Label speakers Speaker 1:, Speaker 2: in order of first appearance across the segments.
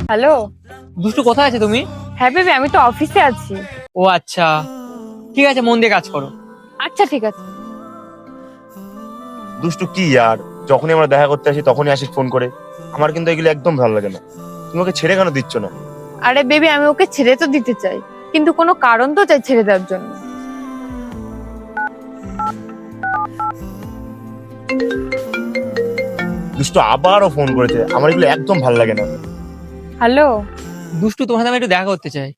Speaker 1: Hello.
Speaker 2: দুষ্টু কোথায় আছে তুমি?
Speaker 1: হ্যাঁ বেবি, আমি তো অফিসে আছি।
Speaker 2: ও আচ্ছা, ঠিক আছে, মন দিয়ে কাজ করো।
Speaker 1: আচ্ছা ঠিক আছে।
Speaker 3: দুষ্টু কি আর, যখনই আমরা দেখা করতে আসি তখনই আসিস ফোন করে। আমার কিন্তু এগুলো একদম ভালো লাগে না। তুমি ওকে ছেড়ে কেন দিচ্ছ না?
Speaker 1: আরে বেবি, আমি ওকে ছেড়ে তো দিতে চাই, কিন্তু কোনো কারণ তো চাই ছেড়ে দেওয়ার জন্য।
Speaker 3: দুষ্টু আবারও ফোন করেছে, আমার এগুলো একদম ভালো লাগে না।
Speaker 1: হ্যালো।
Speaker 2: দুষ্টু তোমার সাথে আমি একটু দেখা করতে চাই।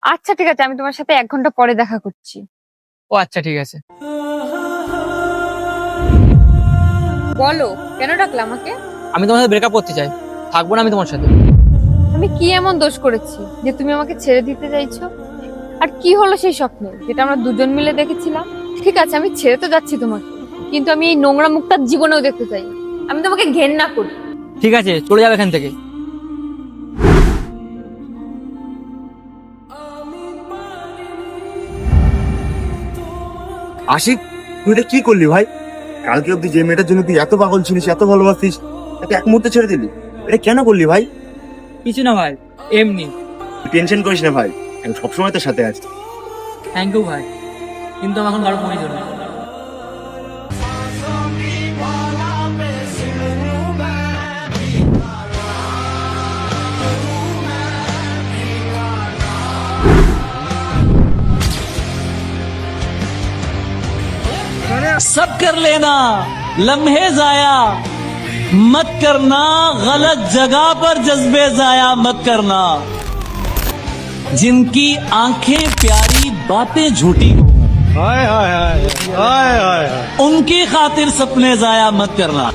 Speaker 1: আচ্ছা ঠিক আছে, আমি তোমার সাথে 1 ঘন্টা পরে দেখা করছি।
Speaker 2: ও আচ্ছা ঠিক আছে।
Speaker 1: বলো, কেন ডাকলে আমাকে?
Speaker 2: আমি তোমার সাথে ব্রেকআপ করতে চাই, থাকবো না আমি তোমার সাথে।
Speaker 1: আমি কি এমন দোষ করেছি যে তুমি আমাকে ছেড়ে দিতে চাইছো? আর কি হলো সেই স্বপ্নে যেটা আমরা দুজন মিলে দেখেছিলাম? ঠিক আছে, আমি ছেড়ে তো যাচ্ছি তোমাকে, কিন্তু আমি এই নোংরা মুখটা জীবনেও দেখতে চাই না। আমি তোমাকে ঘেন্না করি।
Speaker 2: ঠিক আছে, চলে যাবে এখান থেকে।
Speaker 3: আশিক, তুই এটা কি করলি ভাই? কালকে অব্দি যে মেয়েটার জন্য তুই এত পাগল ছিলিস, এত ভালোবাসিস, তাকে এক মুহূর্তে ছেড়ে দিলি। এটা কেন করলি ভাই?
Speaker 2: কিছু না ভাই, এমনি।
Speaker 3: টেনশন করিস না ভাই, আমি সবসময় তোর সাথে আছি।
Speaker 2: থ্যাংক ইউ ভাই, কিন্তু আমার এখন কারো প্রয়োজন নেই।
Speaker 4: सब कर लेना, लम्हे जाया मत करना, गलत जगह पर जज्बे जाया मत करना। जिनकी आंखें प्यारी बातें झूठी हो, उनकी खातिर सपने जाया मत करना।